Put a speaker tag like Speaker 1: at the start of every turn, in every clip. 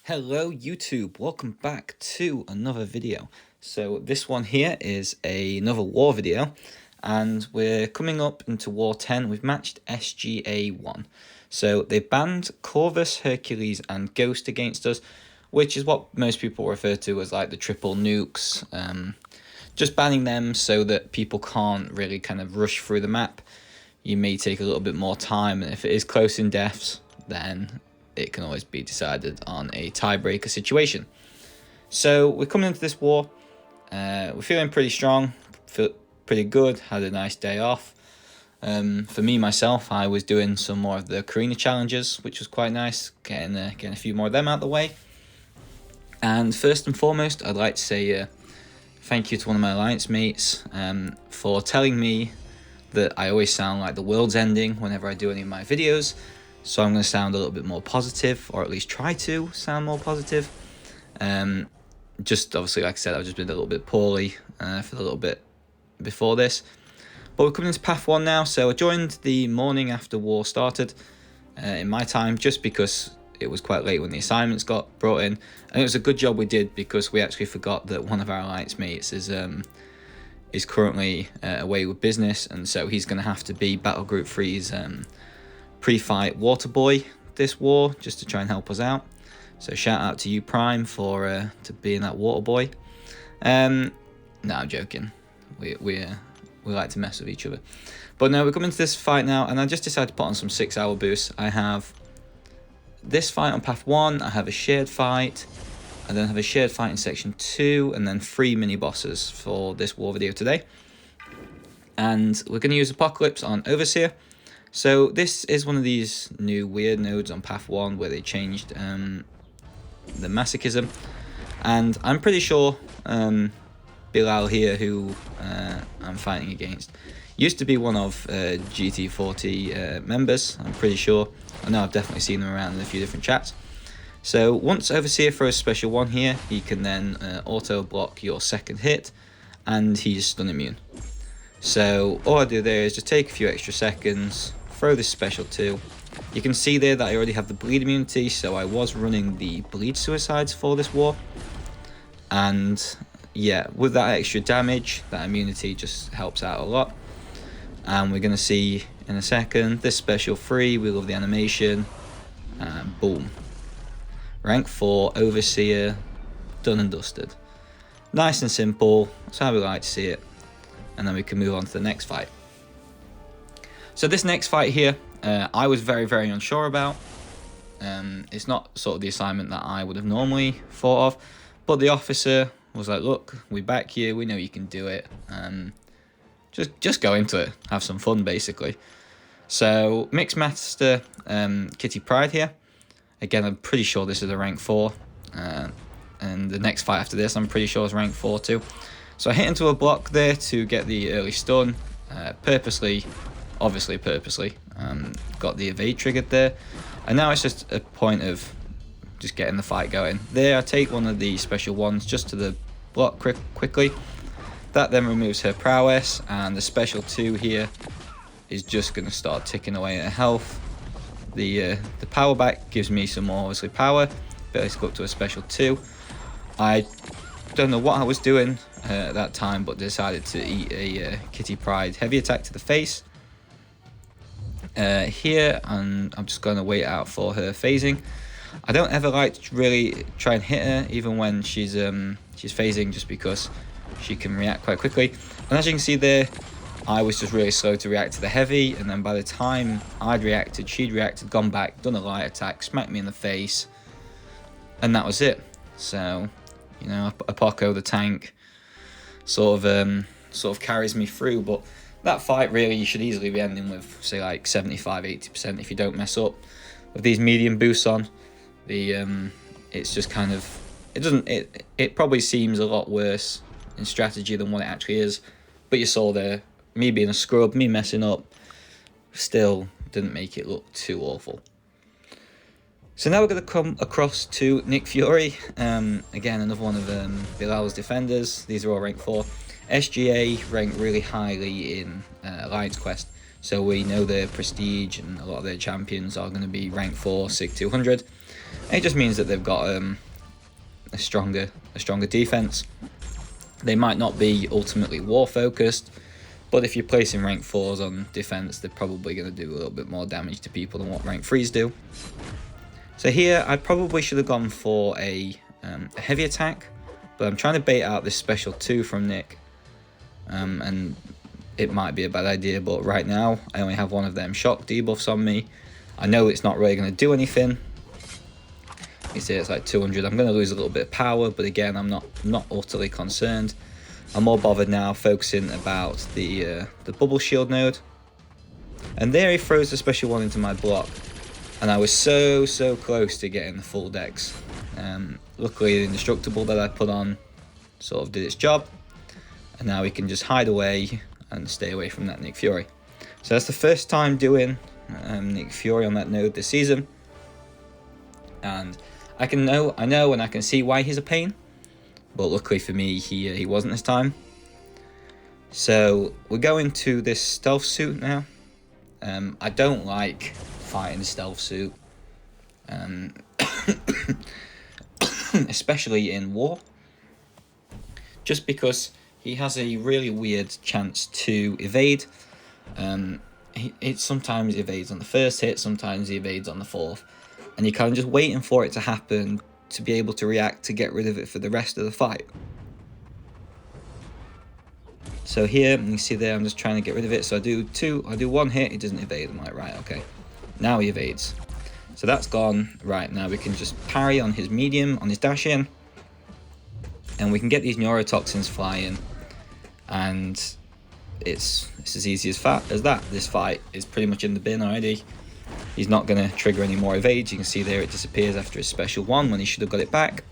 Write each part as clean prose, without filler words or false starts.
Speaker 1: Hello YouTube, welcome back to another video. So this one here is another war video, and we're coming up into War 10. We've matched SGA-1. So they banned Corvus, Hercules and Ghost against us, which is what most people refer to as like the triple nukes. Just banning them so that people can't really kind of rush through the map. You may take a little bit more time, and if it is close in deaths, then it can always be decided on a tiebreaker situation. So we're coming into this war. We're feeling pretty strong, feel pretty good, had a nice day off. For me, myself, I was doing some more of the Karina challenges, which was quite nice, getting a few more of them out of the way. And first and foremost, I'd like to say thank you to one of my alliance mates for telling me that I always sound like the world's ending whenever I do any of my videos. So I'm going to sound a little bit more positive, or at least try to sound more positive. Just obviously, like I said, I've just been a little bit poorly for a little bit before this. But we're coming into Path 1 now, so I joined the morning after war started in my time, just because it was quite late when the assignments got brought in. And it was a good job we did, because we actually forgot that one of our alliance mates is currently away with business, and so he's going to have to be Battle Group 3's pre-fight water boy this war, just to try and help us out. So shout out to you, Prime, for to being that water boy. No, I'm joking. We like to mess with each other. But no, we're coming to this fight now, and I just decided to put on some 6-hour boosts. I have this fight on Path 1, I have a shared fight, I then have a shared fight in Section 2, and then 3 mini-bosses for this war video today. And we're going to use Apocalypse on Overseer. So this is one of these new weird nodes on Path 1 where they changed the masochism. And I'm pretty sure Bilal here, who I'm fighting against, used to be one of GT40 members, I'm pretty sure. I know I've definitely seen them around in a few different chats. So once Overseer throws special 1 here, he can then auto block your second hit, and he's stun immune. So all I do there is just take a few extra seconds, throw this special 2. You can see there that I already have the bleed immunity, so I was running the bleed suicides for this war. And yeah, with that extra damage, that immunity just helps out a lot. And we're going to see in a second, this special 3, we love the animation, and boom. Rank 4, Overseer, done and dusted. Nice and simple, that's how we like to see it. And then we can move on to the next fight. So this next fight here, I was very, very unsure about. It's not sort of the assignment that I would have normally thought of, but the officer was like, look, we back you, we know you can do it. Just go into it, have some fun basically. So Mixed Master Kitty Pryde here. Again, I'm pretty sure this is a rank 4. And the next fight after this, I'm pretty sure is rank 4 too. So I hit into a block there to get the early stun, obviously purposely, got the evade triggered there. And now it's just a point of just getting the fight going. There I take one of the special 1s just to the block quickly. That then removes her prowess, and the special 2 here is just going to start ticking away at her health. The power back gives me some more obviously power, but let's go up to a special 2. I don't know what I was doing at that time, but decided to eat a Kitty Pryde heavy attack to the face here, and I'm just going to wait out for her phasing. I don't ever like to really try and hit her even when she's phasing, just because she can react quite quickly. And as you can see there, I was just really slow to react to the heavy, and then by the time I'd reacted, she'd reacted, gone back, done a light attack, smacked me in the face, and that was it. So, you know, Apoco the tank sort of carries me through. But that fight really, you should easily be ending with, say, like 75-80% if you don't mess up. With these medium boosts on, it's just kind of, it probably seems a lot worse in strategy than what it actually is. But you saw there, me being a scrub, me messing up, still didn't make it look too awful. So now we're going to come across to Nick Fury. Again, another one of Bilal's defenders. These are all rank 4. SGA ranked really highly in Alliance Quest. So we know their prestige and a lot of their champions are going to be rank 4, SIG 200. It just means that they've got a stronger defense. They might not be ultimately war focused, but if you're placing rank 4s on defense, they're probably going to do a little bit more damage to people than what rank 3s do. So here I probably should have gone for a heavy attack, but I'm trying to bait out this special 2 from Nick, and it might be a bad idea, but right now I only have one of them shock debuffs on me. I know it's not really going to do anything. You see it's like 200. I'm going to lose a little bit of power, but again, I'm not utterly concerned. I'm more bothered now focusing about the bubble shield node. And there he throws the special 1 into my block, and I was so close to getting the full dex. Luckily the indestructible that I put on sort of did its job, and now we can just hide away and stay away from that Nick Fury. So that's the first time doing Nick Fury on that node this season, and I know and I can see why he's a pain, but luckily for me he wasn't this time. So we're going to this stealth suit now. I don't like fighting stealth suit, especially in war, just because he has a really weird chance to evade. It sometimes evades on the first hit, sometimes he evades on the 4th, and you're kind of just waiting for it to happen to be able to react to get rid of it for the rest of the fight. So here, you see there, I'm just trying to get rid of it. So I do 1 hit, he doesn't evade. I'm like, right, okay. Now he evades. So that's gone. Right, now we can just parry on his medium, on his dash in, and we can get these neurotoxins flying, and it's as easy as that. This fight is pretty much in the bin already. He's not going to trigger any more evades. You can see there it disappears after his special 1 when he should have got it back.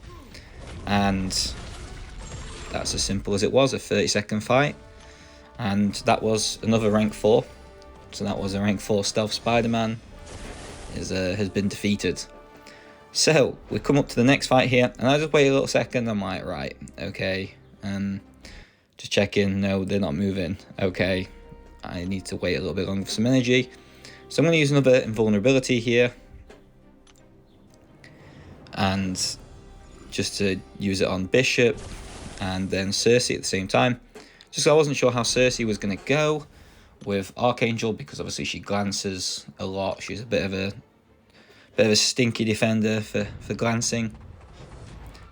Speaker 1: And that's as simple as it was, a 30-second fight. And that was another rank 4. So that was a rank 4 stealth Spider-Man has been defeated. So we come up to the next fight here, and I just wait a little second. I'm like, right, okay, just checking. No, they're not moving. Okay, I need to wait a little bit longer for some energy. So I'm going to use another invulnerability here, and just to use it on Bishop and then Cersei at the same time. Just so I wasn't sure how Cersei was going to go with Archangel, because obviously she glances a lot. She's a bit of a stinky defender for glancing.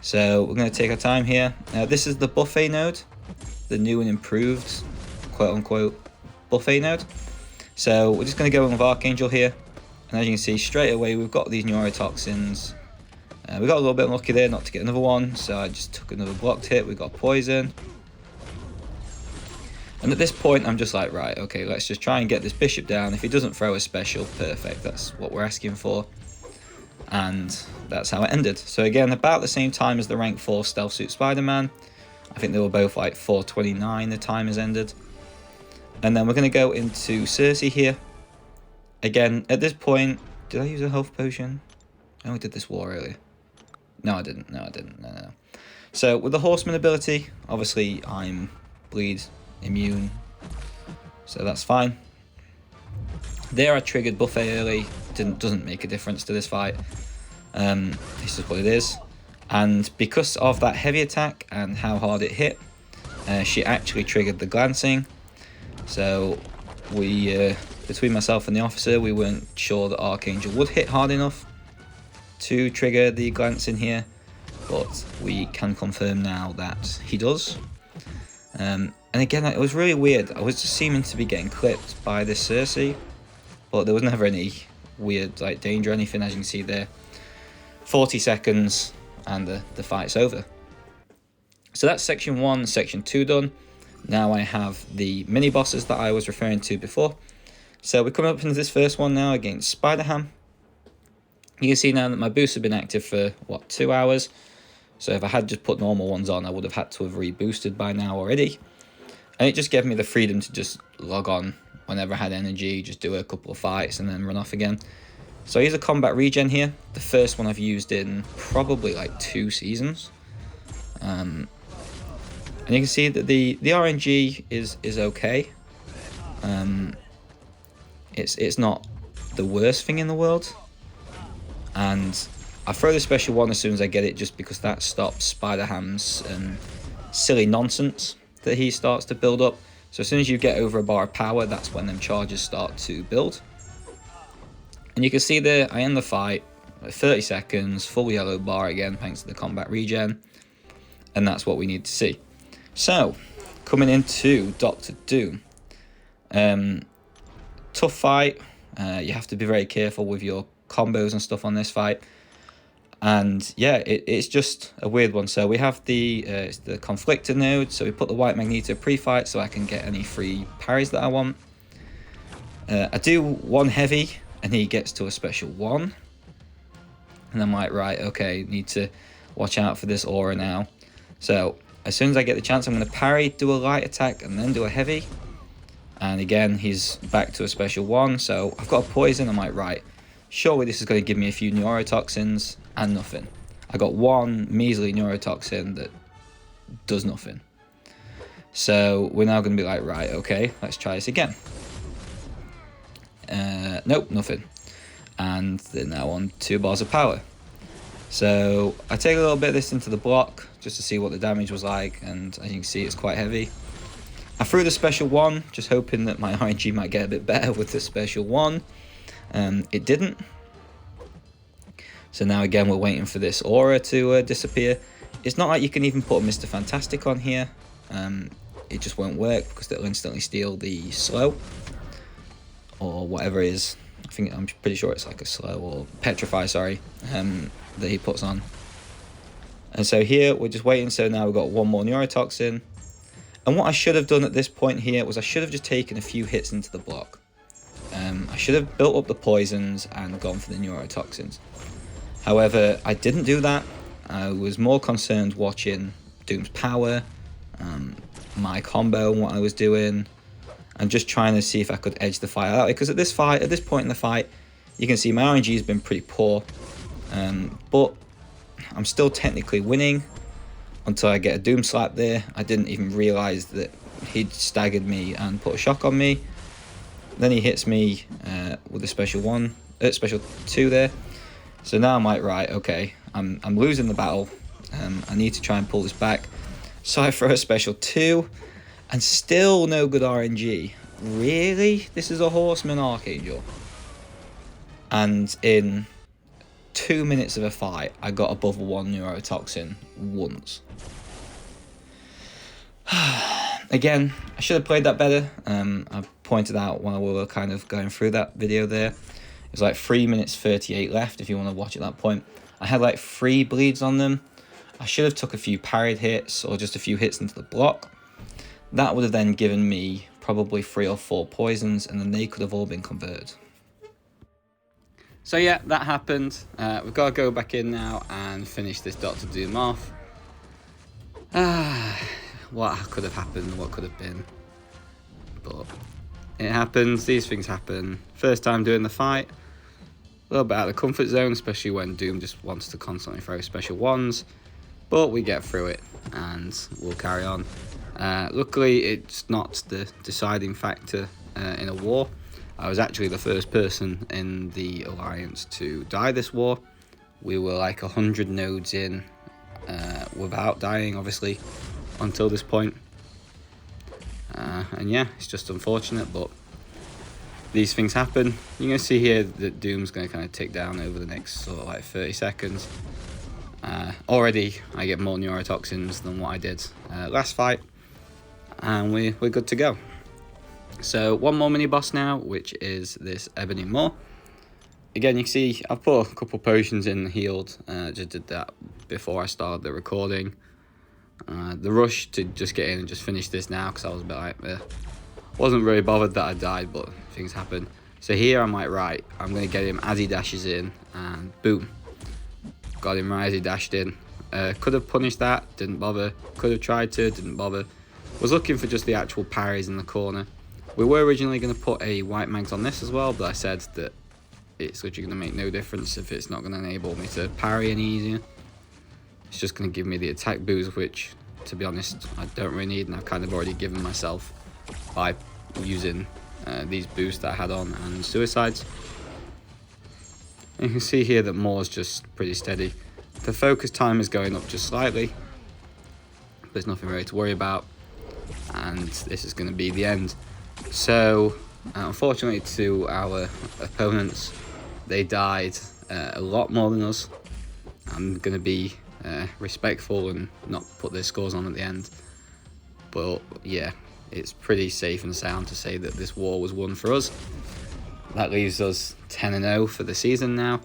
Speaker 1: So we're going to take our time here. This is the buffet node, the new and improved quote-unquote buffet node. So we're just going to go in with Archangel here, and as you can see straight away we've got these neurotoxins. We got a little bit unlucky there not to get another one, so I just took another blocked hit. We got poison, and at this point I'm just like, right, okay, let's just try and get this bishop down. If he doesn't throw a special, perfect, that's what we're asking for. And that's how it ended. So again, about the same time as the rank 4 stealth suit Spider-Man. I think they were both like 4:29 the time has ended. And then we're going to go into Cersei here. Again, at this point, did I use a health potion? I only did this war earlier. No, I didn't. No. So with the Horseman ability, obviously I'm bleed immune, so that's fine. There I triggered buffet early. Doesn't make a difference to this fight. This is what it is. And because of that heavy attack and how hard it hit, she actually triggered the glancing. So we, between myself and the officer, we weren't sure that Archangel would hit hard enough to trigger the glancing here, but we can confirm now that he does. And again, it was really weird. I was just seeming to be getting clipped by this Cersei, but there was never any weird like danger or anything. As you can see there, 40 seconds and the fight's over. So that's section 1, section 2 done. Now I have the mini bosses that I was referring to before. So we're coming up into this first one now against Spider-Ham. You can see now that my boosts have been active for what, 2 hours. So if I had just put normal ones on, I would have had to have reboosted by now already. And it just gave me the freedom to just log on whenever I had energy, just do a couple of fights and then run off again. So I use a combat regen here. The first one I've used in probably like 2 seasons. And you can see that the RNG is okay. It's not the worst thing in the world. And I throw the special one as soon as I get it, just because that stops Spider Ham's silly nonsense that he starts to build up. So as soon as you get over a bar of power, that's when them charges start to build. And you can see there, I end the fight, 30 seconds, full yellow bar again, thanks to the combat regen. And that's what we need to see. So, coming into Doctor Doom. Tough fight. You have to be very careful with your combos and stuff on this fight. And yeah, it's just a weird one. So we have it's the conflictor node. So we put the white Magneto pre-fight so I can get any free parries that I want. I do one heavy and he gets to a special one. And I'm like, right, okay, need to watch out for this aura now. So as soon as I get the chance, I'm going to parry, do a light attack, and then do a heavy. And again, he's back to a special one. So I've got a poison. I'm like, right, surely this is going to give me a few neurotoxins, and nothing. I got one measly neurotoxin that does nothing. So we're now going to be like, right, okay, let's try this again. Nope, nothing. And they're now on 2 bars of power. So I take a little bit of this into the block just to see what the damage was like, and as you can see, it's quite heavy. I threw the special one, just hoping that my RNG might get a bit better with the special one. It didn't. So now again, we're waiting for this aura to disappear. It's not like you can even put a Mr. Fantastic on here. It just won't work because it'll instantly steal the slow. Or whatever it is. I'm pretty sure it's like a slow or petrify, sorry, that he puts on. And so here, we're just waiting. So now we've got one more neurotoxin. And what I should have done at this point here was I should have just taken a few hits into the block. I should have built up the poisons and gone for the neurotoxins. However, I didn't do that. I was more concerned watching Doom's power, my combo and what I was doing, and just trying to see if I could edge the fight out. Because at this point in the fight, you can see my RNG has been pretty poor, but I'm still technically winning until I get a Doom slap there. I didn't even realise that he'd staggered me and put a shock on me. Then he hits me with a special 2 there. So now I'm like, right, okay, I'm losing the battle. I need to try and pull this back. So I throw a special 2, and still no good RNG. Really? This is a Horseman Archangel. And in 2 minutes of a fight, I got above 1 neurotoxin once. Again, I should have played that better. I pointed out while we were kind of going through that video there. It was like 3 minutes 38 left if you want to watch at that point. I had like 3 bleeds on them. I should have took a few parried hits or just a few hits into the block. That would have then given me probably 3 or 4 poisons, and then they could have all been converted. So yeah, that happened. We've got to go back in now and finish this Doctor Doom off. What could have happened, what could have been. But it happens, these things happen. First time doing the fight. A little bit out of the comfort zone, especially when Doom just wants to constantly throw special ones. But we get through it and we'll carry on. Luckily, it's not the deciding factor in a war. I was actually the first person in the Alliance to die this war. We were like 100 nodes in without dying, obviously, until this point. And yeah, it's just unfortunate, but these things happen. You're going to see here that Doom's going to kind of tick down over the next sort of like 30 seconds. Already, I get more neurotoxins than what I did last fight. And we're good to go. So one more mini boss now, which is this Ebony Maw. Again, you can see I've put a couple potions in, healed. Just did that before I started the recording. The rush to just get in and just finish this now, because I was a bit like, wasn't really bothered that I died, but things happen. So here I'm like, right, I'm going to get him as he dashes in, and boom. Got him right as he dashed in. Could have punished that, didn't bother. Could have tried to, didn't bother. Was looking for just the actual parries in the corner. We were originally going to put a white mags on this as well, but I said that it's literally going to make no difference if it's not going to enable me to parry any easier. It's just going to give me the attack boost, which, to be honest, I don't really need, and I've kind of already given myself by using these boosts that I had on and suicides. You can see here that Moore's just pretty steady. The focus time is going up just slightly. There's nothing really to worry about. And this is going to be the end. So, unfortunately to our opponents, they died a lot more than us. I'm going to be respectful and not put their scores on at the end. But yeah, it's pretty safe and sound to say that this war was won for us. That leaves us 10-0 for the season now.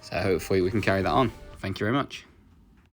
Speaker 1: So hopefully we can carry that on. Thank you very much.